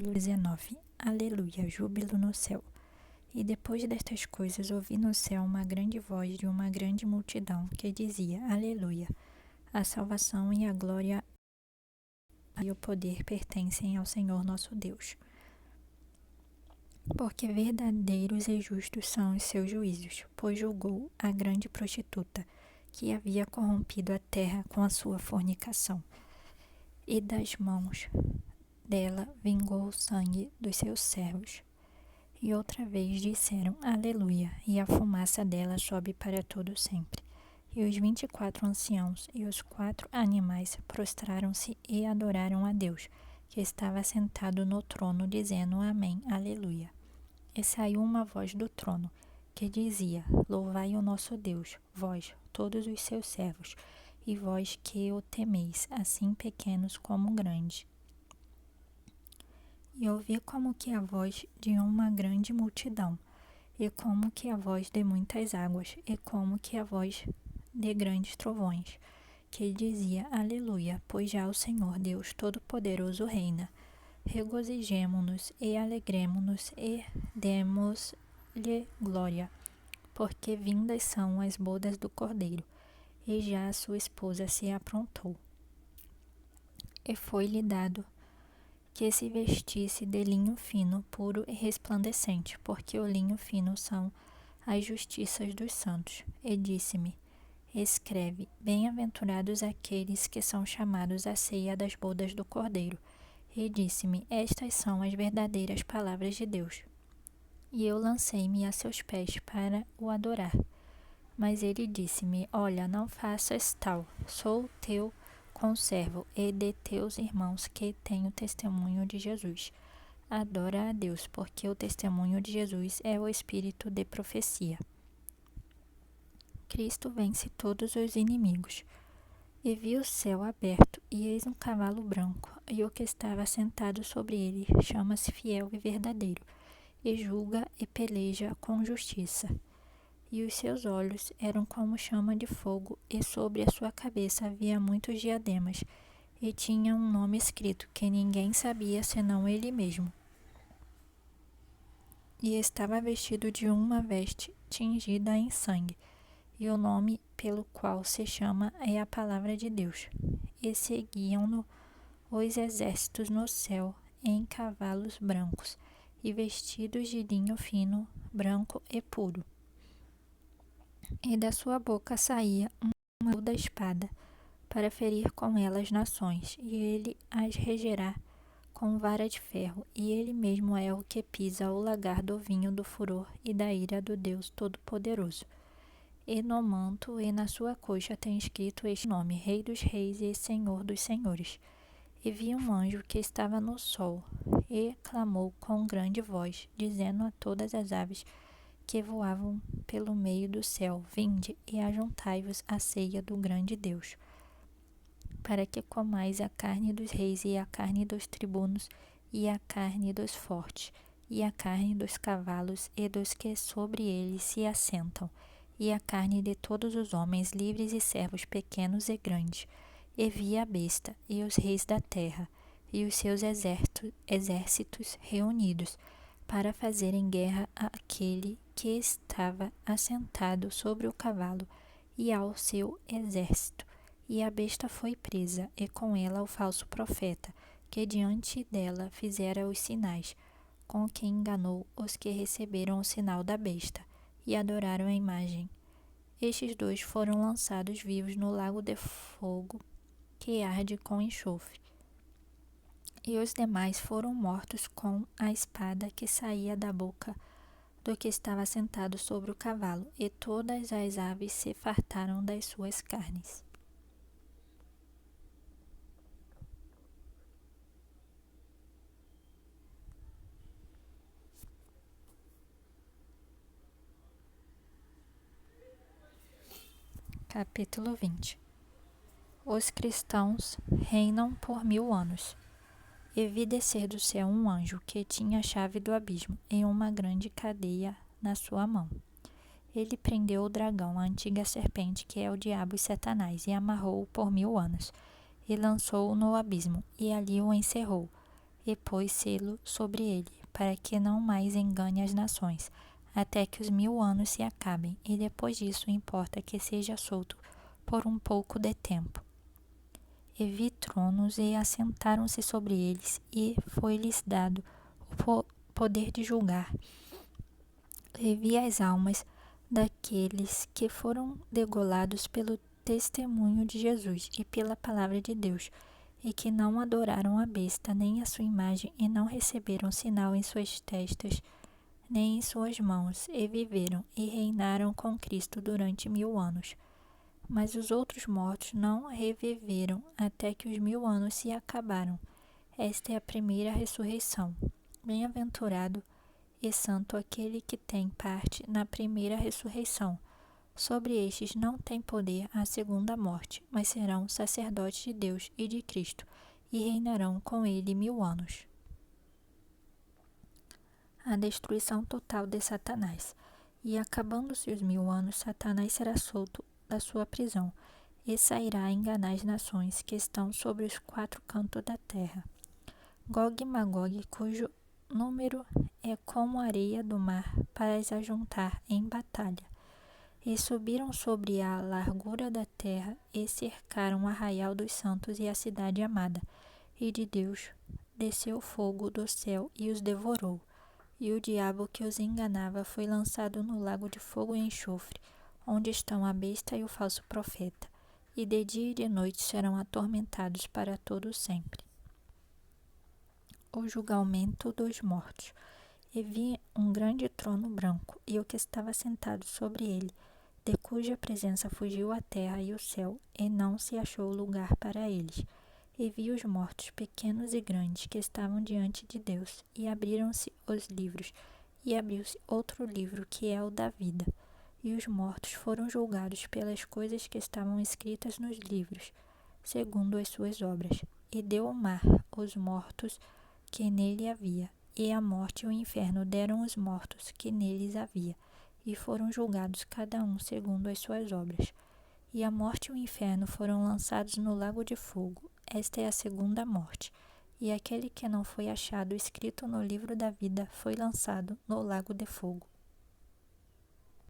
Capítulo 19. Aleluia, júbilo no céu. E depois destas coisas ouvi no céu uma grande voz de uma grande multidão, que dizia: Aleluia, a salvação e a glória e o poder pertencem ao Senhor nosso Deus. Porque verdadeiros e justos são os seus juízos, pois julgou a grande prostituta, que havia corrompido a terra com a sua fornicação. E das mãos dela vingou o sangue dos seus servos. E outra vez disseram Aleluia, e a fumaça dela sobe para todo sempre. E os 24 anciãos e os 4 animais prostraram-se e adoraram a Deus, que estava sentado no trono, dizendo Amém, Aleluia. E saiu uma voz do trono, que dizia: Louvai o nosso Deus, vós, todos os seus servos, e vós que o temeis, assim pequenos como grandes. E ouvi como que a voz de uma grande multidão, e como que a voz de muitas águas, e como que a voz de grandes trovões, que dizia, Aleluia, pois já o Senhor Deus Todo-Poderoso reina. Regozijemo-nos e alegremo-nos e demos-lhe glória, porque vindas são as bodas do Cordeiro, e já a sua esposa se aprontou. E foi-lhe dado que se vestisse de linho fino, puro e resplandecente, porque o linho fino são as justiças dos santos. E disse-me, escreve, bem-aventurados aqueles que são chamados à ceia das bodas do Cordeiro. E disse-me, estas são as verdadeiras palavras de Deus. E eu lancei-me a seus pés para o adorar. Mas ele disse-me, olha, não faças tal, sou teu conservo e de teus irmãos que têm o testemunho de Jesus. Adora a Deus, porque o testemunho de Jesus é o espírito de profecia. Cristo vence todos os inimigos. E vi o céu aberto, e eis um cavalo branco, e o que estava sentado sobre ele chama-se Fiel e Verdadeiro, e julga e peleja com justiça. E os seus olhos eram como chama de fogo, e sobre a sua cabeça havia muitos diademas, e tinha um nome escrito que ninguém sabia senão ele mesmo. E estava vestido de uma veste tingida em sangue, e o nome pelo qual se chama é a Palavra de Deus. E seguiam-no os exércitos no céu em cavalos brancos, e vestidos de linho fino, branco e puro. E da sua boca saía uma aguda espada, para ferir com ela as nações, e ele as regerá com vara de ferro, e ele mesmo é o que pisa o lagar do vinho do furor e da ira do Deus Todo-Poderoso. E no manto e na sua coxa tem escrito este nome, Rei dos Reis e Senhor dos Senhores. E vi um anjo que estava no sol, e clamou com grande voz, dizendo a todas as aves que voavam pelo meio do céu, vinde e ajuntai-vos à ceia do grande Deus, para que comais a carne dos reis e a carne dos tribunos e a carne dos fortes e a carne dos cavalos e dos que sobre eles se assentam e a carne de todos os homens livres e servos pequenos e grandes. E vi a besta e os reis da terra e os seus exércitos reunidos para fazerem guerra àquele que estava assentado sobre o cavalo e ao seu exército. E a besta foi presa, e com ela o falso profeta, que diante dela fizera os sinais, com que enganou os que receberam o sinal da besta e adoraram a imagem. Estes dois foram lançados vivos no lago de fogo, que arde com enxofre. E os demais foram mortos com a espada que saía da boca do que estava sentado sobre o cavalo, e todas as aves se fartaram das suas carnes. Capítulo 20. Os cristãos reinam por 1000 anos. E vi descer do céu um anjo que tinha a chave do abismo e uma grande cadeia na sua mão. Ele prendeu o dragão, a antiga serpente, que é o diabo e Satanás, e amarrou-o por 1000 anos, e lançou-o no abismo, e ali o encerrou, e pôs selo sobre ele, para que não mais engane as nações, até que os 1000 anos se acabem, e depois disso importa que seja solto por um pouco de tempo. E vi tronos, e assentaram-se sobre eles, e foi-lhes dado o poder de julgar. E vi as almas daqueles que foram degolados pelo testemunho de Jesus e pela palavra de Deus, e que não adoraram a besta nem a sua imagem, e não receberam sinal em suas testas nem em suas mãos, e viveram e reinaram com Cristo durante 1000 anos. Mas os outros mortos não reviveram até que os 1000 anos se acabaram. Esta é a primeira ressurreição. Bem-aventurado e santo aquele que tem parte na primeira ressurreição. Sobre estes não tem poder a segunda morte, mas serão sacerdotes de Deus e de Cristo, e reinarão com ele 1000 anos. A destruição total de Satanás. E acabando-se os 1000 anos, Satanás será solto da sua prisão, e sairá a enganar as nações que estão sobre os 4 cantos da terra. Gog e Magog, cujo número é como a areia do mar, para as ajuntar em batalha. E subiram sobre a largura da terra, e cercaram o arraial dos santos e a cidade amada. E de Deus desceu fogo do céu e os devorou. E o diabo que os enganava foi lançado no lago de fogo e enxofre, onde estão a besta e o falso profeta, e de dia e de noite serão atormentados para todo sempre. O julgamento dos mortos. E vi um grande trono branco, e o que estava sentado sobre ele, de cuja presença fugiu a terra e o céu, e não se achou lugar para eles. E vi os mortos, pequenos e grandes, que estavam diante de Deus, e abriram-se os livros, e abriu-se outro livro, que é o da vida. E os mortos foram julgados pelas coisas que estavam escritas nos livros, segundo as suas obras. E deu o mar os mortos que nele havia, e a morte e o inferno deram os mortos que neles havia, e foram julgados cada um segundo as suas obras. E a morte e o inferno foram lançados no lago de fogo. Esta é a segunda morte. E aquele que não foi achado escrito no livro da vida foi lançado no lago de fogo.